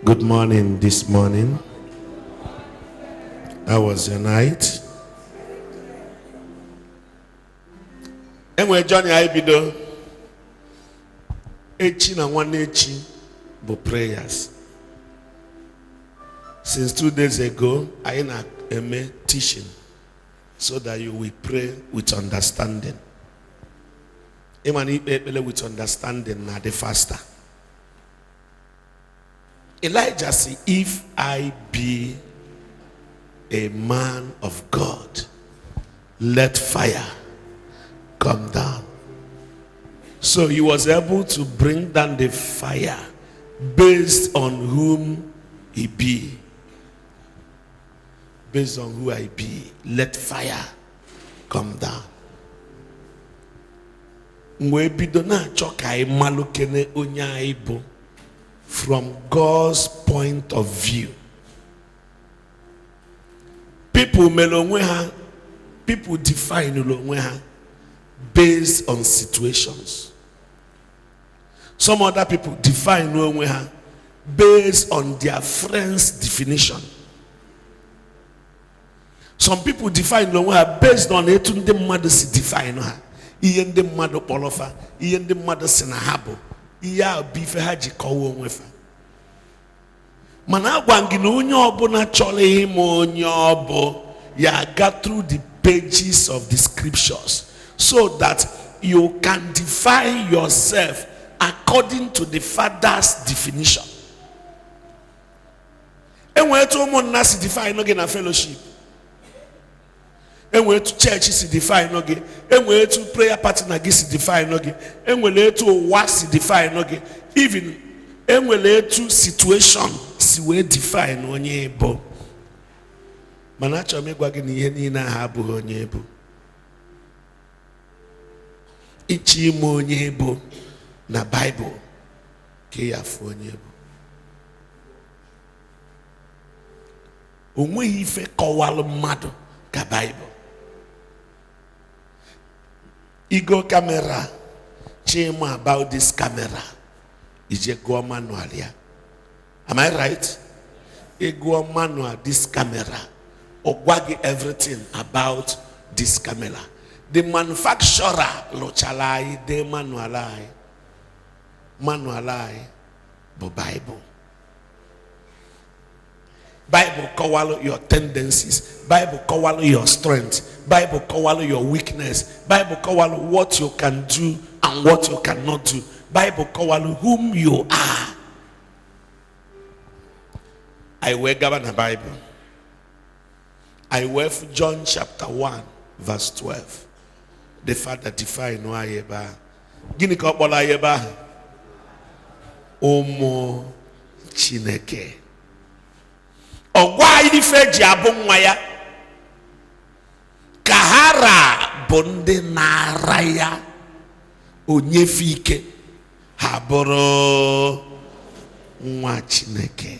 Good morning this morning. How was your night? Enwe Johnny Aibido. Echi na one echi bo prayers. Since 2 days ago, I na eme teaching so that you will pray with understanding. Emani pele with understanding na the faster. Elijah said, if I be a man of God, let fire come down. So he was able to bring down the fire based on whom he be. Based on who I be, let fire come down. From God's point of view. People define based on situations. Some other people define based on their friend's definition. Some people define based on the mother define her. Iyen the mother polofa, iyen the mother senahabo. Iya bife haji kowo nwefa. Mana gwangi na onye obuna chole imo onye obo ya got through the pages of the scriptures so that you can define yourself according to the Father's definition. Enwe to umu nasi define no na fellowship. Enwe to church si define no ge. Enwe to prayer partner gi si define no ge. Enwe to work si define no ge. Even enwe to situation si we define onye ebo. Mana cho me gwa gi ni ihe ni na ha bu onye ebo. Ichi mo onye ebo na Bible ke ya fu onye ebo. Onwe ife kọwalụ mmadụ ka Bible. Ego camera, chema about this camera. Ije go manual ya. Am I right? Ego manual this camera. Ogwagi everything about this camera. The manufacturer lochalai de manualai. Manualai bo Bible. Bible call your tendencies. Bible call your strength. Bible call your weakness. Bible call what you can do and what you cannot do. Bible call whom you are. I will govern the Bible. I will John chapter 1 verse 12. The Father defined no ayeba. Gini ka okpolo ayeba. Umu Chineke. Ogwa idifeji abunwaya kahara bonde naraya onyefike haboro nwa Chineke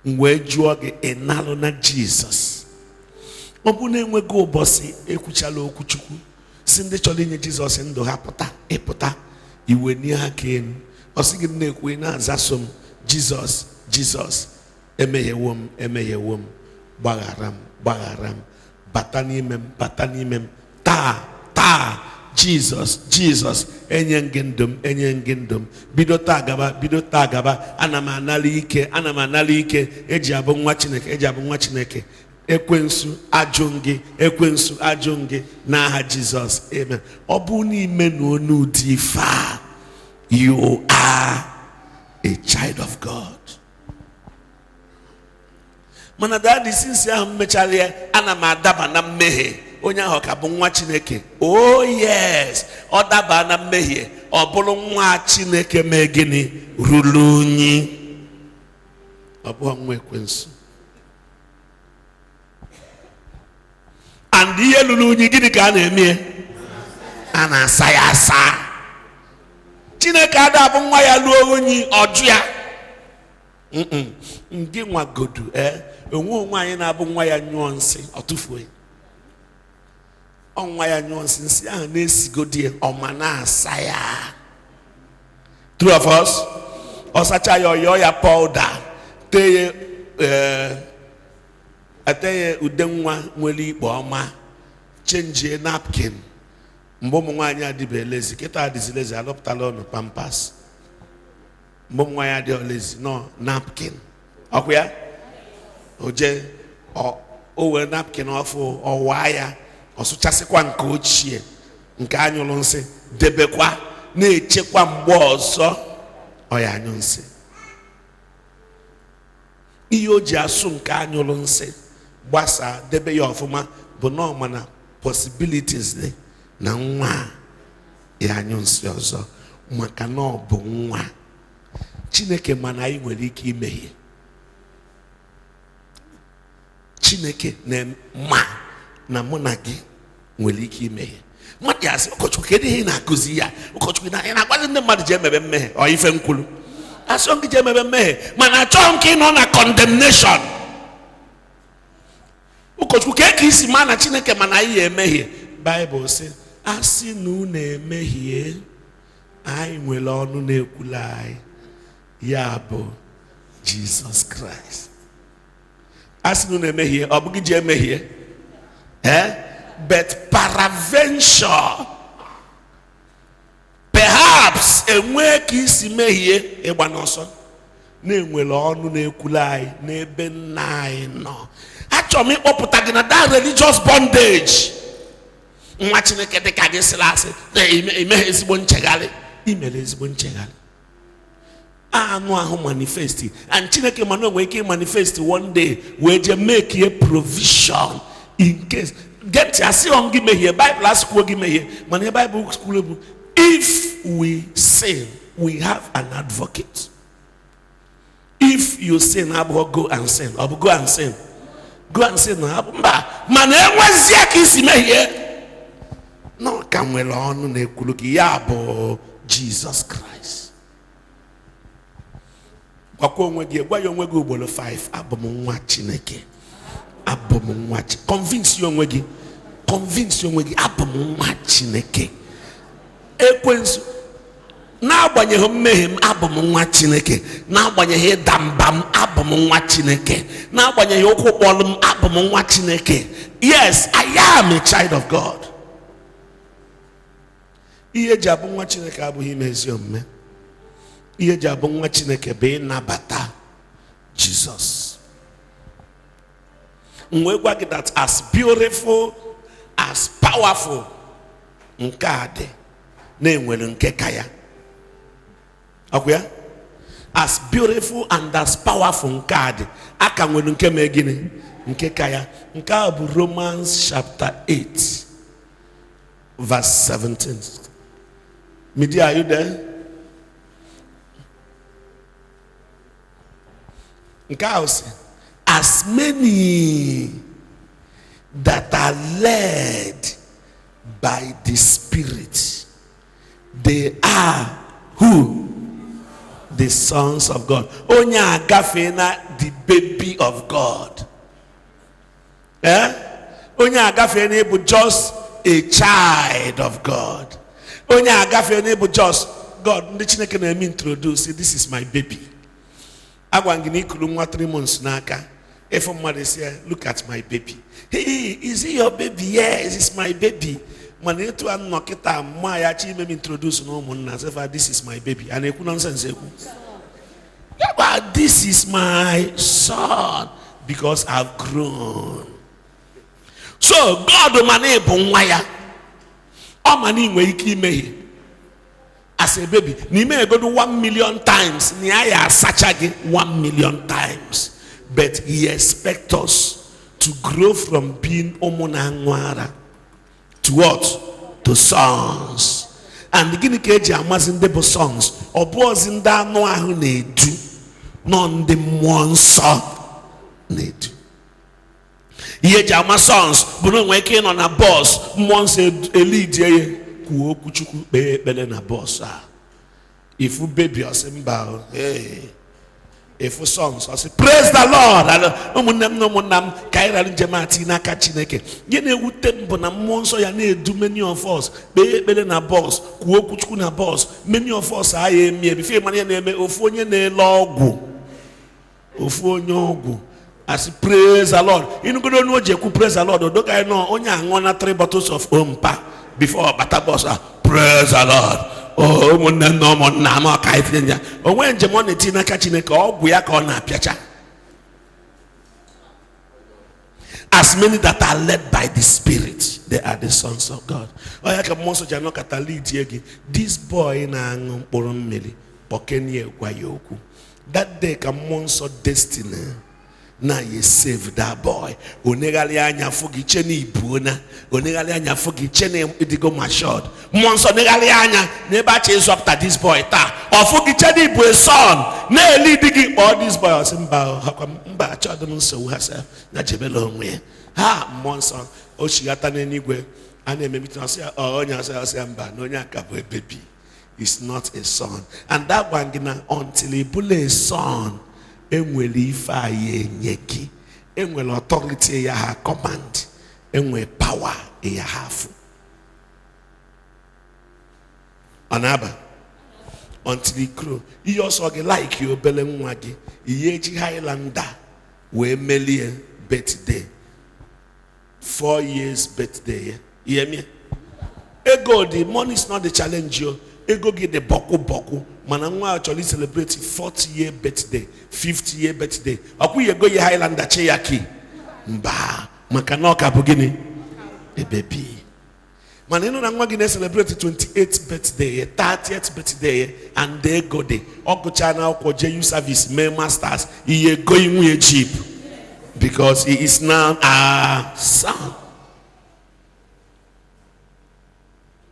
mwe juo ge enalo na Jesus obuna enwego obosi ekwuchala okwuchukwu si ndị chọrọ inye Jesus ndụ ha pụta ịpụta iwe ni ha ken osigi na-ekwe na azasom Jesus emeyewom bagharam batanimem ta Jesus enyengendum bido ta gaba ana m anali ike eji abụ nwa Chineke ekwensu ajungi n'aha Jesus amen. Obu n'ime n'onu dị fa, you are a child of God. Mana daddy since ya mmechalia ana m adaba na mmehie onye ahụ ka bụ nwa Chineke. Oh yes, ọ daba na mmehie ọ bụrụ nwa Chineke mee gịnị ruru unyi ọ bụ nwa ekwensu. And ihe lulu unyi gịnị ka a na-eme? A na-asa ya asa. Chineke ada bụ nwa ya luo unyi ọjụ ya. Ndị nwa godu onwe anyị na-abụ nwa ya nyụọ nsị ọtụfuo ya. Nwa ya nyụọ nsị ahụ na-esigodi ọma na-asa ya. True of us? Osacha yo ya powder. Teye ateye udenwa nweli ikpo ọma. Change napkin. Mbo mwanya adibe lazy. Kita adizi lazy. Aloptala ono pampas. Mbo mwanya adi lazy. No napkin. Okuya? Oje owe napkin ofu owaya. Osuchasi kwa nke ochie. Nke anyụlụ nsị debekwa na-echekwa mgbe ọzọ ọya anyụ nsị. Ihe o ji asụ nke anyụlụ nsị gbasa debe ya ọfụma bụ na ọ mana possibilities dị na nwa ya anyụ nsị ọzọ maka na ọ bụ nwa. Chineke mana anyị nwere ike imehie. Chineke na na mụ na gị nwere ike imehie. Mmadụ ya sị ụkọchukwu kedu ihe na-akụzi ya? Ụkọchukwu na-agwazi ndị mmadụ ji emebe mmehie ọ ife nkwulu. Asọ gị ji emebe mmehie mana achọghị nke ịnọ na condemnation. Ụkọchukwu ka isi ma na Chineke mana anyị emehie. Baịbụl sị asị na unu emehie anyị nwere ọnụ na-ekwula anyị ya bụ Jesus Christ. Asị na unu emehie ọ bụghị ji emehie but peradventure perhaps enwe ka isi mehie ịgba n'ọsọ na-enwere ọnụ na-ekwula anyị n'ebe nna anyị nọ. Achọrọ m ịkpọpụta gị na that religious bondage. Nwa Chineke dị ka gị sịrị asị imeghe ezigbo nchegharị. Imere ezigbo nchegharị. Anụ ahụ manifest and Chineke mana onwe ike manifest one day wee je make a provision in case. Get ya see on give me here Bible ask give me here man the Bible school. If we sin we have an advocate. If you sin abo go and sin or go and sin abo man enwezi ka isi me here no ka nwere ọnụ na-ekwulu gị ya bụ Jesus Christ. Gwakwa onwe gị gwa ya onwe gị ugboro 5 abụ m nwa Chineke. Convince you onwe gị abụ m nwa Chineke. Ekwensu na-agbanyeghị mmehie m abụ m nwa Chineke. Na-agbanyeghị ịda mba m abụ m nwa Chineke. Na-agbanyeghị okwu kpọlụ m abụ m nwa Chineke. Yes, I am a child of God. Ihe ji abụ nwa Chineke abụghị ime ezi omume. Ihe ji abụ nwa Chineke bụ ịnabata Jesus. That as beautiful, as powerful, nkade na-enwere nke kaya. Akuya? As beautiful and as powerful nkade aka nwere nke megini nke kaya. Nke a bụ Romans chapter 8 verse 17. Media, are you there? Nke a osi as many that are led by the Spirit, they are who? The sons of God. Onya agafena the baby of God. Onya agafena bụ just a child of God. Onya agafena bụ just God. Ndị Chineke na-eme introduce, this is my baby. Agwangini ikulu nwa 3 months n'aka. If somebody say, look at my baby. Hey, is it your baby? Yes, it's my baby. Manetu an nokita maya chi me introduce no munna. Say, this is my baby. And eku nonsense eku. Yeah, but this is my son because I've grown. So God mane bunwaya. O mani nwe iki mehi. As a baby, ni me go do 1 million times. Ni aya sachage 1 million times. But he expects us to grow from being omonangwara to what? To sons. And the guinea cage amazing debo sons. Or boys in that no ahu ne do. None the monster ne do. Ye jama sons. Buno weke on a boss. Monster a lead ye. Kuo kuchuku be na boss. If you baby or simba, hey. If for songs, I say, praise the Lord. No munam kaira njemati na ka Chineke. Yene wutembo na monso ya na edu many of us. Be na boss, kuo kuchuku na boss. Many of us aye me be fe man ya na eme ofu onye na elogu. Ofu onye ogu. I say, praise the Lord. You know go no je ku praise the Lord. Odo kai no onye ango na 3 bottles of ompa before bata boss. Praise the Lord. Oh, when Jamon Tina Kachineko, we are called Napiacha. As many that are led by the Spirit, they are the sons of God. Oh, I can most of you this boy in an Mili, Pokenia Guayoku. That day, come monster destiny. Now you save that boy. Onegali anya fugi cheni ibuna. Onegali anya fugi cheni idigo mashod. Monso negali anya never chase after this boy ta. Or fugi cheni ibu son. Ne li digi all this boy osimba hakwa mba chodum so hasa na jebelo onwe. Ha monso oshigata n'enigwe ana ememita say onya say mba no nya ka boy baby. It's not a son. And that one gina until he bull a son. Enwere ife aye nyeki, enwere authority ya ha command, enwere power ya hafu. Anaba until he grow. He also get like you bele mwagi. Iyeji Highlander we melie birthday. 4 years birthday. You hear me? Ego the money is not the challenge you. Ego get the boku. Manangwa actually celebrate 40-year birthday, 50-year birthday. Aku ye go ye Highlander cheyaki. Mba, makanoka bugini. A baby. Maneno nangwa gine celebrate 28th birthday, 30th birthday, and they go there. Oko China, Oko JU service, May Masters, he going with cheap. Because he is now a son.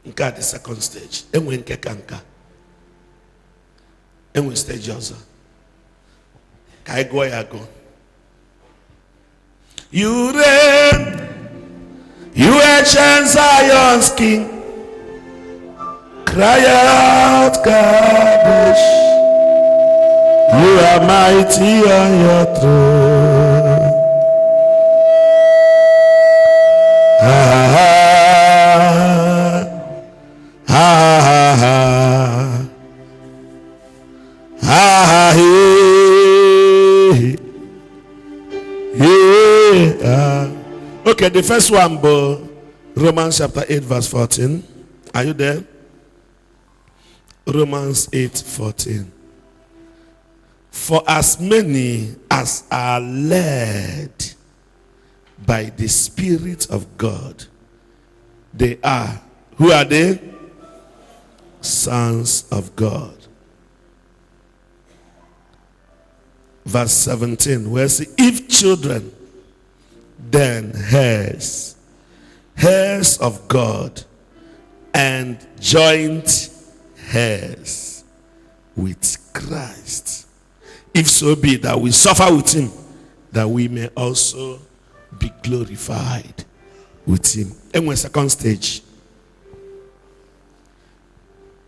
Nka the second stage. Enwe nke kanka. And we stage also. Kai go ya go. You reign, you ancient Zion's king. Cry out, Kadosh. You are mighty on your throne. Okay, the first one, Romans chapter 8, verse 14. Are you there? Romans 8:14. For as many as are led by the Spirit of God, they are. Who are they? Sons of God. Verse 17, where it says, if children, then heirs of God, and joint heirs with Christ. If so be that we suffer with him, that we may also be glorified with him. And when second stage,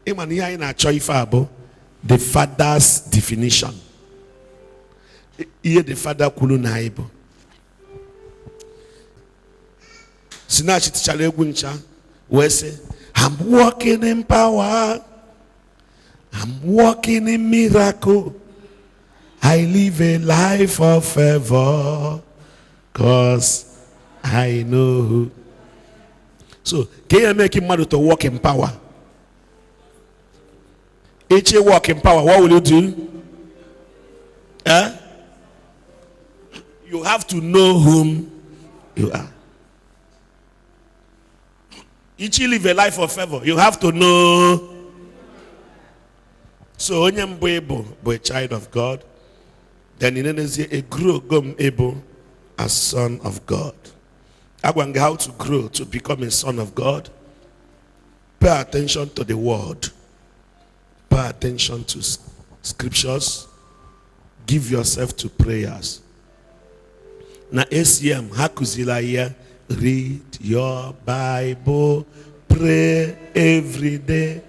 the father's definition. Here the father kulu naibo. Sinachi tichale guncha. We say, I'm walking in power. I'm walking in miracle. I live a life of favor, cause I know. So, can you make him mad to walk in power? If you walk in power, what will you do? You have to know whom you are. If you live a life of favor, you have to know. So, when you're a child of God, then in a grow able as son of God. How to grow to become a son of God? Pay attention to the word. Pay attention to scriptures. Give yourself to prayers. Na ACM hakuzila here. Read your Bible. Pray every day.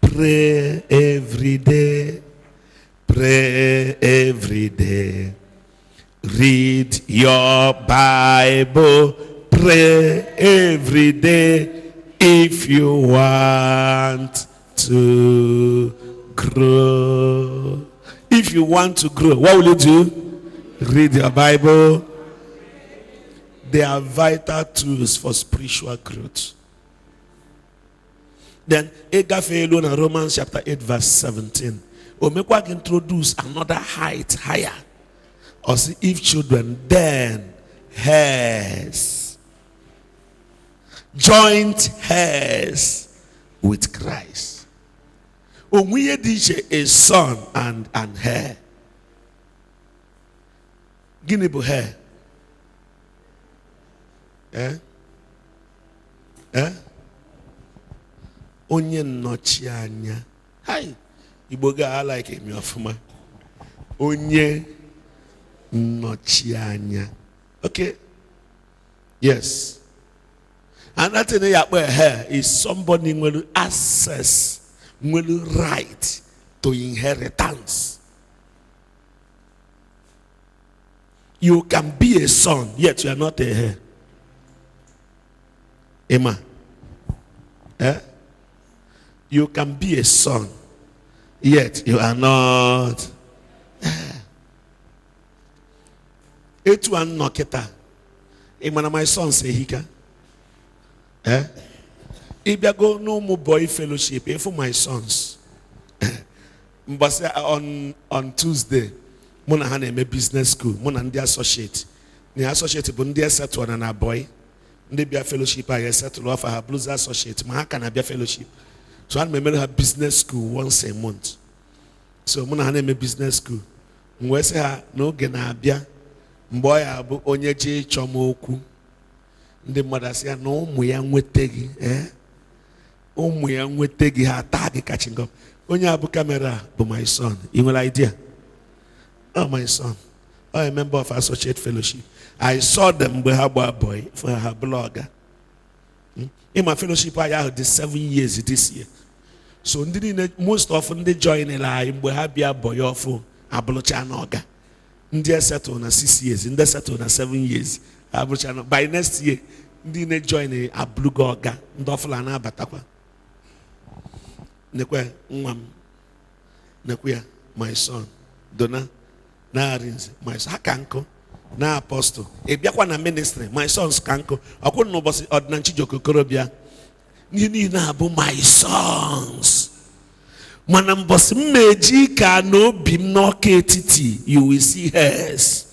Pray every day. Pray every day. Read your Bible. Pray every day if you want to grow. If you want to grow, what will you do? Read your Bible. They are vital tools for spiritual growth. Then, in Romans chapter 8, verse 17. Omekwa introduce another height higher. Or see, if children, then heirs. Joint heirs with Christ. Omuye diche a son and heir. Gini bu heir. Onye nnọchi anya. Hi. Igbo ga like him ofuma. Onye nnọchi anya. Okay. Yes. Another thing here is somebody will access, will right to inheritance. You can be a son, yet you are not a heir. Emma. You can be a son, yet you are not. It one noketa. Emma, my son say he can. If you go no Umu Boyii fellowship, for my sons. But on Tuesday, Mona had a business school. Mona and the associate. The associate bundia set one and a boy. They be a fellowship. I set to offer her blues associate. My can be a fellowship. So I remember her business school once a month. So Mona had a business school. Mwese ha no genabia. Mboya abu onyeje chomoku. The mother said, no, we are wetegi, we are wetegi, ha tag catching up. When you have a camera, but my son, you have an idea. Oh, my son, I'm a member of Associate Fellowship. I saw them with her boy for her blogger. In my fellowship, I had 7 years this year. So, most often they join a line where I be a boy of a blochanoga. India settled on 6 years, India settled on 7 years. By next year, they join a blue goga, Ndoflana Batakwa. Nekwe, Nekwia, my son, Donna, na Rins, my son, Kanko, na apostle. Ebiakwana ministry, my son's Kanko. I couldn't know about Odnanchi Joko Korobia. Nini na abu my sons. Manambos meji ka no bim no ketiti. You will see hers.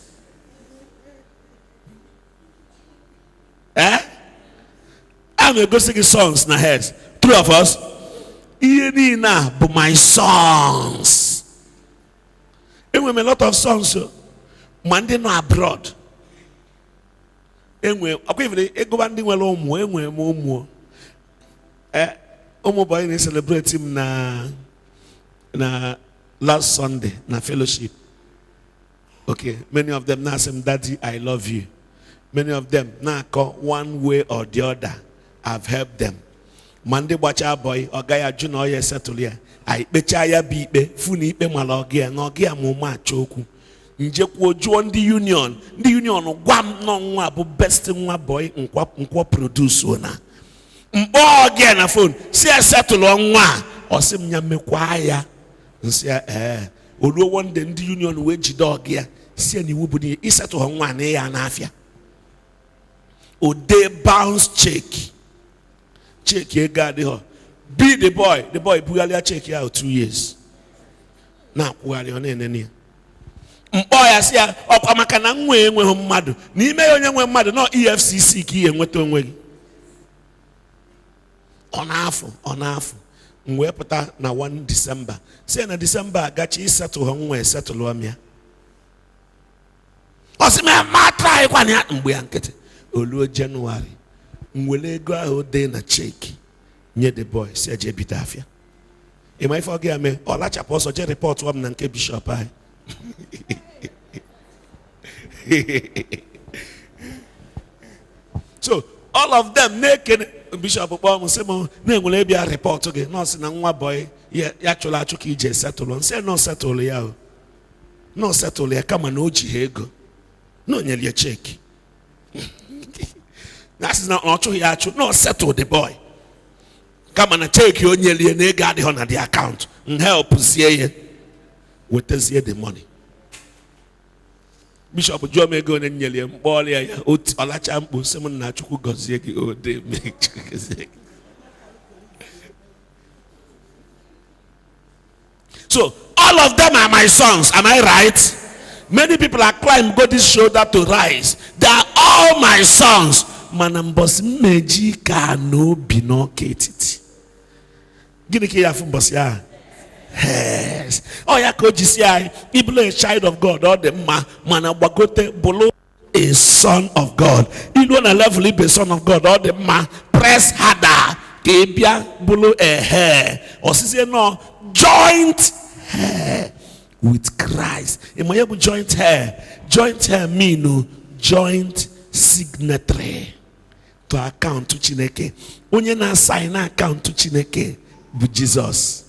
I'm going to sing songs na heads. 2 of us. Iye na but my songs. And we have a lot of songs. Monday no abroad. And we go banding well Umu Boyii celebrate him na last Sunday na fellowship. Okay, many of them now say, Daddy, I love you. Many of them now call one way or the other. I've helped them. Monday watcha boy or guy Juno ye settle here. I betcha be funi be malogia no gia muma choku. Njekwo join the union. The union wam no wabu best nwa boy nkwa produce ona. Mbo again a phone. See I settle on wa or sim nyamekwa nsia olu one the union we jidog ya. See any wubuni isettle on wa ne ya na afia. O day bounce check ye got the be the boy bugalia check here 2 years now kugali on any boy asia okwamaka na nwe mmadu na ime onye nwe mmadu no EFCC ki enweta onwe gi onafu nwe pụta na 1 December say na December agachi settle ho nwe settle amia osime ma try kwa na mgbe ankete oluo January mwele ego ahụ dị na check nye the boy si eje bita afia ịma ife oge ame ọlachapụ ọsọ je report wam na nke bishop anyị so all of them naked bishop kpọọ m sị m na-enwere ebe a report gị nọọsị na nwa boy ya chụrụ achụ ka ije settle nsị nọ settle ya No settle ya kama na oji ego. No nyeli a check. That's not true. No settle the boy. Come and take your nyeli and they got it on the account and help see with the money. Bishop Jome go and nyeli and boy ola champu someone na chuku gozeki o de make. So all of them are my sons. Am I right? Many people are climbing God's shoulder to rise. They are all my sons. Manambos meji ka no binoketiti. Gini ke ya fumbos ya? Yes. Oh ya ko jisi ai. Iblo a child of God. All the manabagote bolo a son of God. Ilu na level ibe son of God. All the press harder. Kebia bolo a hair. Or sisi no joint hair with Christ. Imoyebu joint hair. Joint hair mean joint signatory to account to Chineke. Onye na sign account to Chineke with Jesus.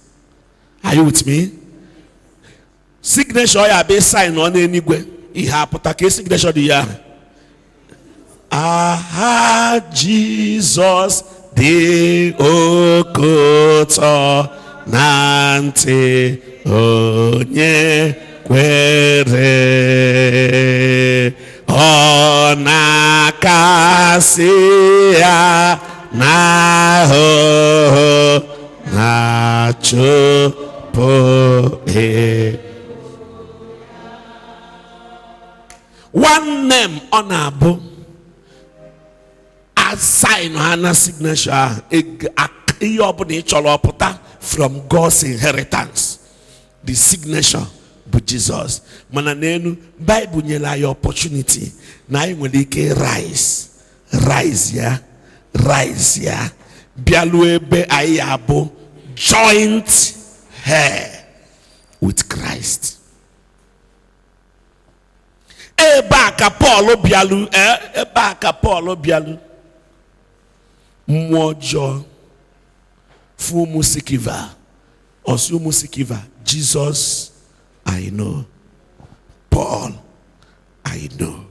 Are you with me? Signature ya be sign on anywhere. Iha puta ke signature di ya. Aha Jesus de okoto nante onye kwere ona kasia na ho na chupo one name on a book as sign and signature from God's inheritance. The signature but Jesus. Mananenu Bible nyela your opportunity. Na inwelike rise. Rise ya. Rise ya. Bialuebe ayabo joint hair with Christ. Ebaka Paulo bialu ebaka Paulo bialu mojo fu musikiva osu musikiva Jesus I know. Paul, I know.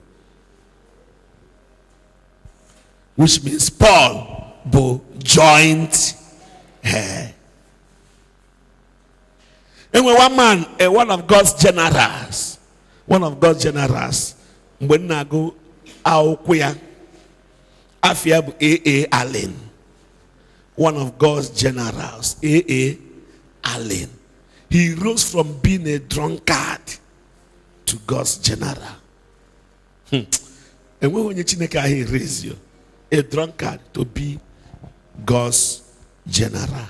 Which means Paul, bo joint hair. And when one man, one of God's generals, when I go out queer, Afiab A.A. Allen, one of God's generals, A.A. Allen. He rose from being a drunkard to God's general. And when you he raised you, a drunkard to be God's general.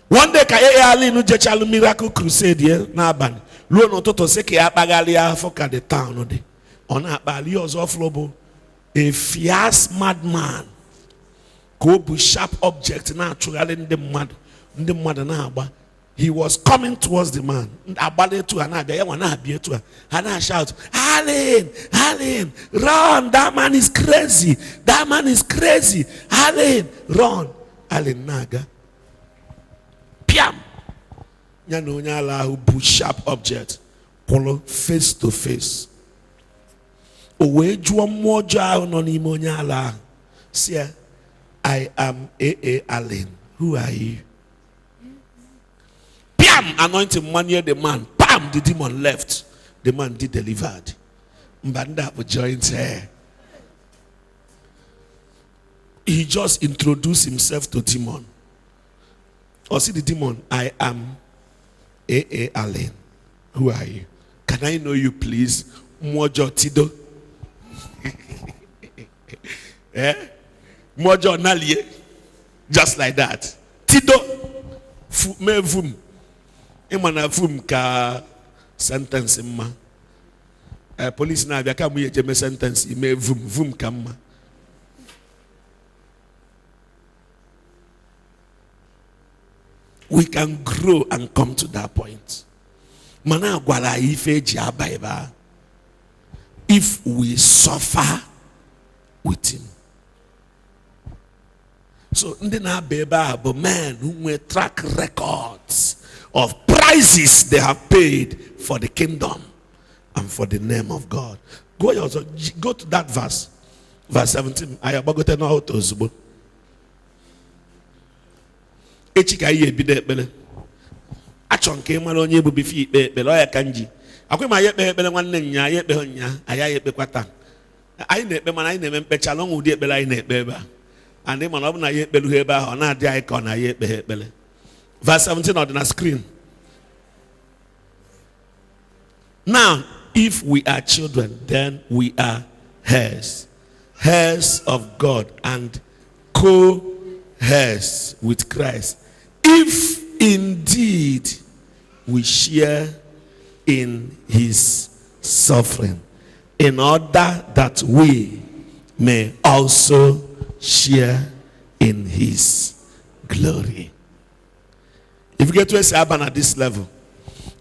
One day, Ali no jechalu miracle crusade here na ban. Lo no toto se ke apagali afoka the town no de. Ona abali ozo flobo a fierce madman. Go bu sharp object na actually the mad na agba. He was coming towards the man. Abale to and shout, Allen, Allen, run! That man is crazy. That man is crazy. Allen, run! Allen naga. Piam. Nyano nyala who put sharp object. Polo face to face. Owe juwa moja unonimo nyala. See, I am A.A. Allen. Who are you? Bam! Anointing one year the man. Bam! The demon left. The man did delivered. Mbanda joint hair. He just introduced himself to demon. Or see the demon. I am A.A. Allen. Who are you? Can I know you please? Mojo Tido. Eh? Mojo Nalie. Just like that. Tido. Mevum. Imana vum ka sentence ma. Police na abia ka mu ye jeme sentence me vum kamma. We can grow and come to that point. Mana gwala ife ji abaiba. If we suffer with him. So ndị na-abeba bụ men who nwere track records of prices they have paid for the kingdom. and for the name of God. Go to that verse. Verse 17. I am going to know how to zubo. Echika iye bide ekpele. Achọ nke mara onye bụ bifi ikpe ekpele ọ ya ka nji. Akwe ma yekpe ekpele nwanne nya yekpe honya aya yekpe kwata. Anyị na-ekpe mana anyị na-eme mkpecha n'ọnwụ ụdị ekpele anyị na-ekpe ebe a. And ịma na ọ bụ na ya ekpelu ha ebe ahụ ọ na-adị anyị ka ọ na ya ekpe ha ekpele. Verse 17 on the screen. Now, if we are children, then we are heirs. Heirs of God and co-heirs with Christ. If indeed we share in his suffering, in order that we may also share in his glory. If you get to a Saban at this level,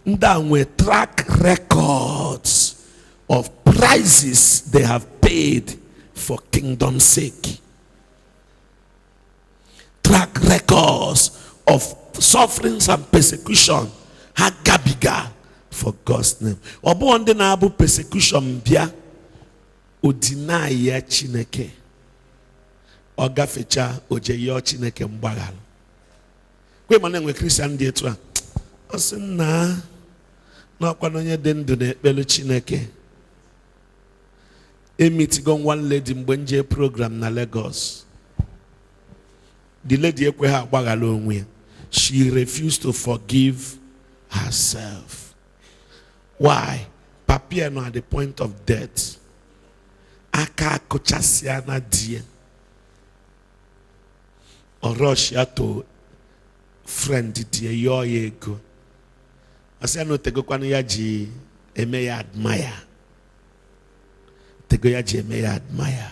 then we track records of prices they have paid for kingdom's sake. Track records of sufferings and persecution hagabiga for God's name. Obo onde na abu persecution bia o deny ya Chineke. Oga fecha oje ya Chineke mgbaghala. Kwe mana nwe Christian dị etu a. Osi na kwa onye dị ndụ na ekpelu Chineke. Emitigo one lady mgbe nje program na Lagos. The lady ekwe ha agbaghala onwe ya. She refused to forgive herself. Why? Papier no at the point of death. Aka kochasiana die. Or Russia to friend die yo ego. Asa no tego kwanu ya ji eme ya admire. Tego ya ji eme ya admire.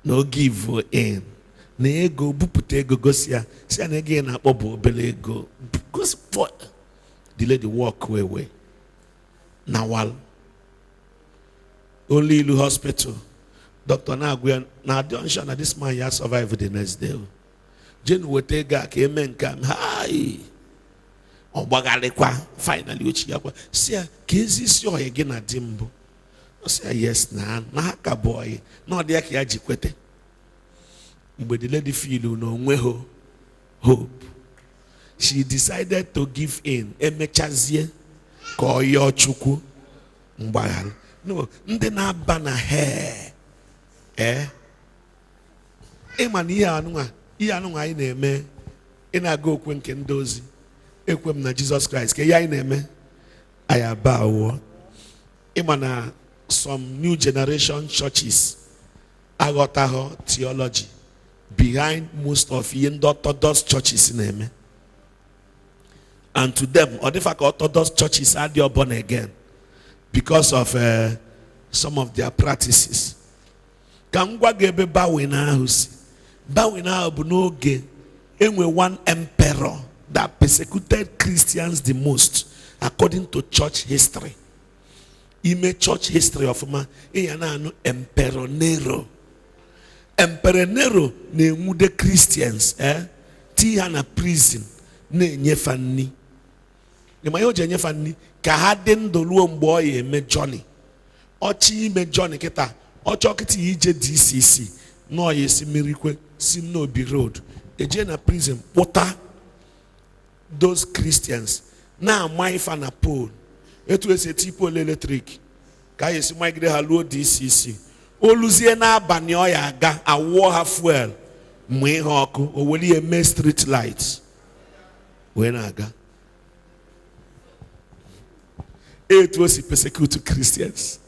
No give in. Na ego bupute ego gosi ya. Si na ego na akpọ bụ obele ego. Gosi for the lady walk away. Nawal. Only Ilu Hospital. Doctor Nagwe na addition na this man has survived the next day. Jane wetega ka eme nka hi. Ogbagalekwa finally ochi yakwa. Sia ka ezisi oye gị na dimbo. I say yes na haka boy. No dey ka ya jikwete. But the lady feel no onwe hope. She decided to give in. Emechazie ka oyo chukwu mgbaghala. No, ndị na-aba na hair. Ịma na ihe anụnwa anyị na-eme ị na-aga okwe nke ndị ozi ekwe m na Jesus Christ ka ihe anyị na-eme anyị aba awọ. Ịma na some new generation churches aghọtaghọ theology behind most of ihe ndị Orthodox churches na-eme. And to them, or the fact Orthodox churches are born again because of some of their practices. Kangwa gebe bawina husi. Bawina abunoge. Enwe one emperor that persecuted Christians the most according to church history. Ime church history of man. Eyana anu Emperor Nero. Emperor Nero ne mude Christians. Tiha na prison. Ne nyefani. Nemayo je nyefani. Kahaden doluo mboye eme Johnny. Ochi ime Johnny kita. Ochokiti ije DCC. No yesi mirikwe. Sinobi Road. Eje na prison. Water. Those Christians. Na maifa na pole. Etu ese tipo electric. Ka yesi maigre haluo DCC. Oluzie na abani oya aga. Awo ha fuel. Mwe hoku. Oweli eme street lights. When aga. It was he persecute Christians.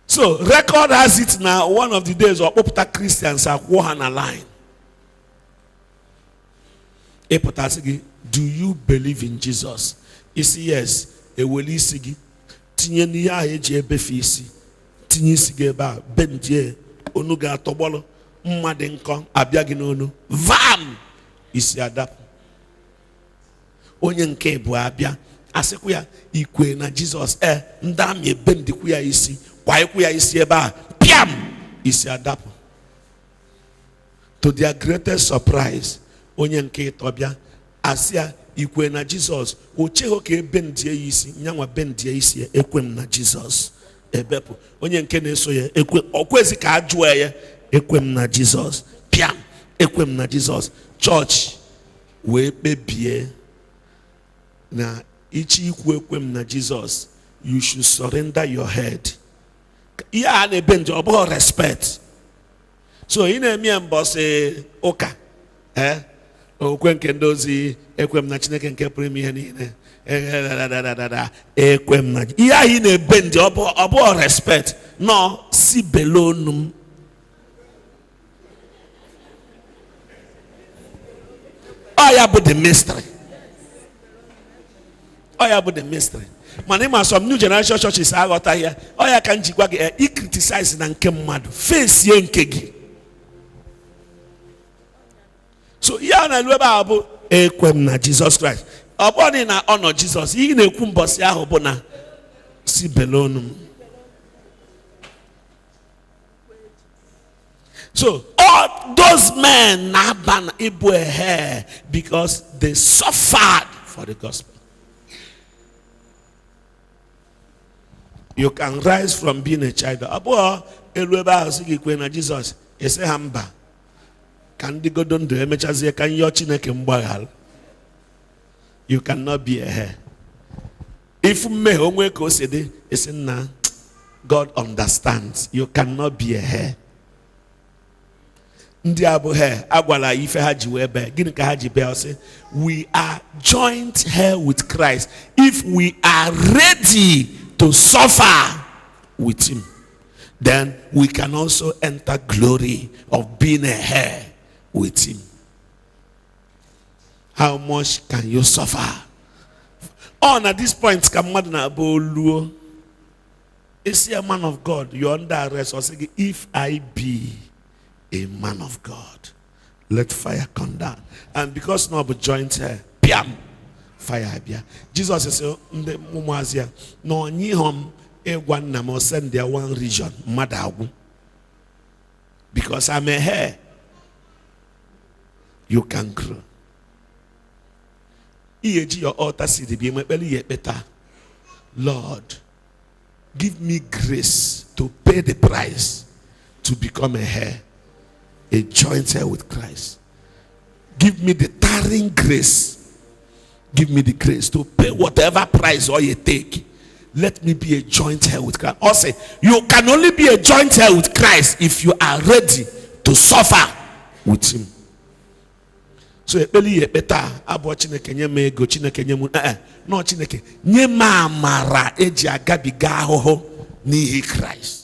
So record has it now. One of the days of Opta Christians are walking a line. Do you believe in Jesus? He said yes. Eweli sigi. Tinye ni ya eji ebefisi. Tinye sigi eba benje onuga tobolo mmade nko abiagi n'onu. Vam isi adapu. Onye nke bụ abịa asịkwa ya ikwe na Jesus ndami ebendikwu ya isi kwa ikwu ya isi ebe a piam isi adapụ. To their greatest surprise onye nke ịtọ bịa asịa ikwe na Jesus ocheho ka ebendie isi nyanwa bendie isi ekwem na Jesus ebepu onye nke na-eso ya ekwe okwezi ka ajụọ ya ekwem na Jesus piam ekwem na Jesus church wee kpebie na ichi ikwu ekwem na Jesus you should surrender your head ihe a na-ebe ọ bụghị respect so ị na-eme mbọsị ụka okwe nke ndị ozi ekwem na Chineke nke pụrụ ime ihe niile ekwem na ihe ahụ ị na-ebe ndị ọ bụghị respect nọ si belonu m ọ ya bụ the mystery ọ ya bụ the mystery mana ịma some new generation churches aghọtaghị ya ọ ya ka njikwa gị i criticize na nke mmadụ face ye nke gị so ya na elu ebe ahụ bụ ekwem na Jesus Christ ọ bụrụ na ọ nọ Jesus ihe na-ekwu mbọsị ahụ bụ na si belonu m so all those men na-aba na ibu ehe because they suffered for the gospel. You can rise from being a child. Abụọ elu ebe ahụ sị gị kwe na Jesus ese ha mba ka ndị godo ndụ emechazie ka nyọ Chineke mgbaghara. You cannot be a hair. If mmehie onwe ka o si dị esi nna God understands. You cannot be a hair. Ndị abụ hair agwala ife ha ji wee bee gịnị ka ha ji bee ọsị we are joined here with Christ if we are ready to suffer with him, then we can also enter glory of being a heir with him. How much can you suffer? On at this point, is he a man of God? You're under arrest. Or say, if I be a man of God, let fire come down. And because no but joint here, piam. Fire bia. Jesus is the mumazia. No ni hom e one namo send their one region. Madagu. Because I'm a hair. You can grow. Your altar city be better. Lord, give me grace to pay the price to become a hair, a joint heir with Christ. Give me the tarrying grace. Give me the grace to pay whatever price or you take. Let me be a joint heir with Christ. Also, you can only be a joint heir with Christ if you are ready to suffer with him. So ekpeli better abo Chineke nye me ego Chineke nye mu no Chineke nye ma amara eji agabiga ahụhụ n'ihi Christ.